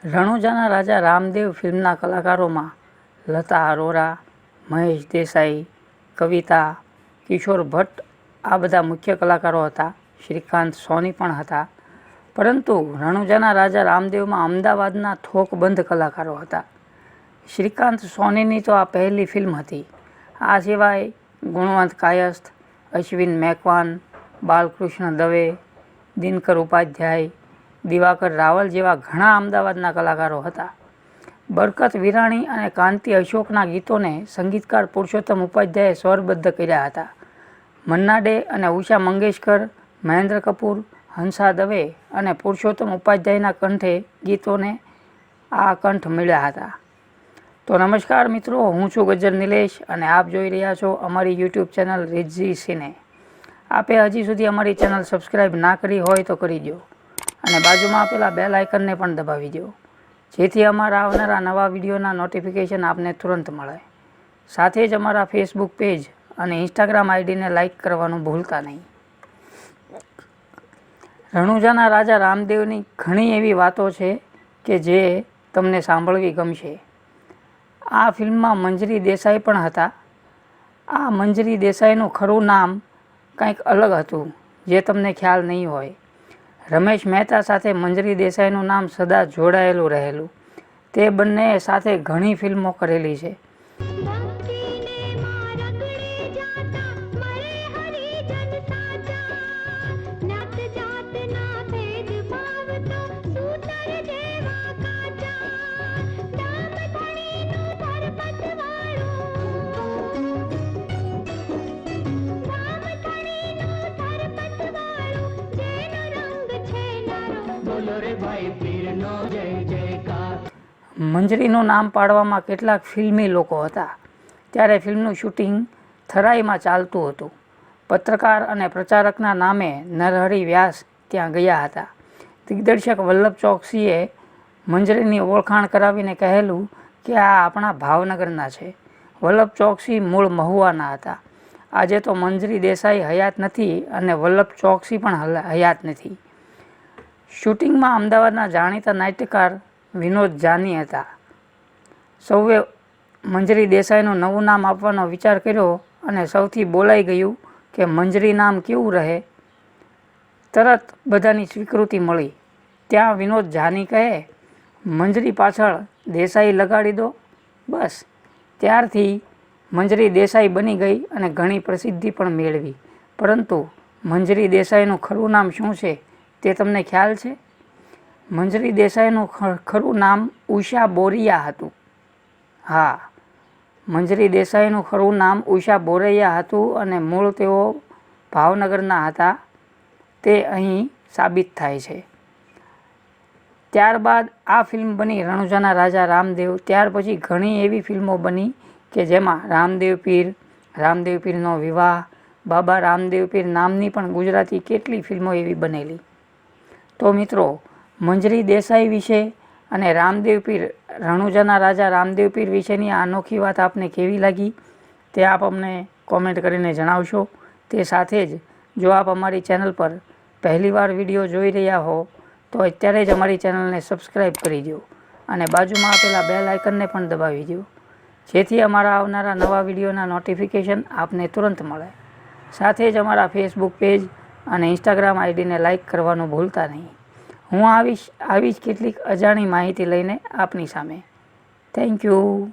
રણુજાના રાજા રામદેવ ફિલ્મના કલાકારોમાં લતા અરોરા, મહેશ દેસાઈ, કવિતા, કિશોર ભટ્ટ આ બધા મુખ્ય કલાકારો હતા. શ્રીકાંત સોની પણ હતા. પરંતુ રણુજાના રાજા રામદેવમાં અમદાવાદના થોકબંધ કલાકારો હતા. શ્રીકાંત સોનીની તો આ પહેલી ફિલ્મ હતી. આ સિવાય ગુણવંત કાયસ્થ, અશ્વિન મેકવાન, બાલકૃષ્ણ દવે, દિનકર ઉપાધ્યાય, દિવાકર રાવલ જેવા ઘણા અમદાવાદના કલાકારો હતા. બરકત વિરાણી અને કાંતિ અશોકના ગીતોને સંગીતકાર પુરુષોત્તમ ઉપાધ્યાયે સ્વરબદ્ધ કર્યા હતા. મન્ના ડે અને ઉષા મંગેશકર, મહેન્દ્ર કપૂર, હંસા દવે અને પુરુષોત્તમ ઉપાધ્યાયના કંઠે ગીતોને આ કંઠ મળ્યા હતા. તો નમસ્કાર મિત્રો, હું છું ગજ્જર નિલેશ અને આપ જોઈ રહ્યા છો અમારી યુટ્યુબ ચેનલ રિઝી સિને. આપે હજી સુધી અમારી ચેનલ સબસ્ક્રાઈબ ના કરી હોય તો કરી દો અને બાજુમાં આપેલા બેલ આઇકનને પણ દબાવી દો, જેથી અમારા આવનારા નવા વિડીયોના નોટિફિકેશન આપને તુરંત મળે. સાથે જ અમારા ફેસબુક પેજ અને ઇન્સ્ટાગ્રામ આઈડીને લાઇક કરવાનું ભૂલતા નહીં. રણુજાના રાજા રામદેવની ઘણી એવી વાતો છે કે જે તમને સાંભળવી ગમશે. આ ફિલ્મમાં મંજરી દેસાઈ પણ હતા. આ મંજરી દેસાઈનું ખરું નામ કંઈક અલગ હતું જે તમને ખ્યાલ નહીં હોય. રમેશ મહેતા સાથે મંજરી દેસાઈનું નામ સદા જોડાયેલું રહેલું. તે બંને સાથે ઘણી ફિલ્મો કરેલી છે. મંજરીનું નામ પાડવામાં કેટલાક ફિલ્મી લોકો હતા. ત્યારે ફિલ્મનું શૂટિંગ થરાઈમાં ચાલતું હતું. પત્રકાર અને પ્રચારકના નામે નરહરી વ્યાસ ત્યાં ગયા હતા. દિગ્દર્શક વલ્લભ ચોકસીએ મંજરીની ઓળખાણ કરાવીને કહેલું કે આ આપણા ભાવનગરના છે. વલ્લભ ચોકસી મૂળ મહુવાના હતા. આજે તો મંજરી દેસાઈ હયાત નથી અને વલ્લભ ચોકસી પણ હયાત નથી. શૂટિંગમાં અમદાવાદના જાણીતા નાટ્યકાર વિનોદ જાની હતા. સૌએ મંજરી દેસાઈનું નવું નામ આપવાનો વિચાર કર્યો અને સૌથી બોલાઈ ગયું કે મંજરી નામ કેવું રહે. તરત બધાની સ્વીકૃતિ મળી. ત્યાં વિનોદ જાની કહે, મંજરી પાછળ દેસાઈ લગાડી દો. બસ ત્યારથી મંજરી દેસાઈ બની ગઈ અને ઘણી પ્રસિદ્ધિ પણ મેળવી. પરંતુ મંજરી દેસાઈનું ખરું નામ શું છે તે તમને ખ્યાલ છે? મંજરી દેસાઈનું ખરું નામ ઉષા બોરૈયા હતું. હા, મંજરી દેસાઈનું ખરું નામ ઉષા બોરૈયા હતું અને મૂળ તેઓ ભાવનગરના હતા તે અહીં સાબિત થાય છે. ત્યારબાદ આ ફિલ્મ બની રણુજાના રાજા રામદેવ. ત્યાર પછી ઘણી એવી ફિલ્મો બની કે જેમાં રામદેવ પીર, રામદેવ પીરનો વિવાહ, બાબા રામદેવ પીર નામની પણ ગુજરાતી કેટલી ફિલ્મો એવી બનેલી. તો મિત્રો, મંજરી દેસાઈ વિશે અને રામદેવ પીર, રણુજાના રાજા રામદેવ પીર વિશેની આ અનોખી વાત આપને કેવી લાગી તે આપ અમને કોમેન્ટ કરીને જણાવશો. તે સાથે જ જો આપ અમારી ચેનલ પર પહેલીવાર વિડીયો જોઈ રહ્યા હો તો અત્યારે જ અમારી ચેનલને સબસ્ક્રાઈબ કરી દો અને બાજુમાં આપેલા બેલ આઇકનને પણ દબાવી દો, જેથી અમારા આવનારા નવા વિડીયોના નોટિફિકેશન આપને તુરંત મળે. સાથે જ અમારા ફેસબુક પેજ અને ઇન્સ્ટાગ્રામ આઈડીને લાઇક કરવાનું ભૂલતા નહીં. હું આવી જ કેટલીક અજાણી માહિતી લઈને આપની સામે. Thank you.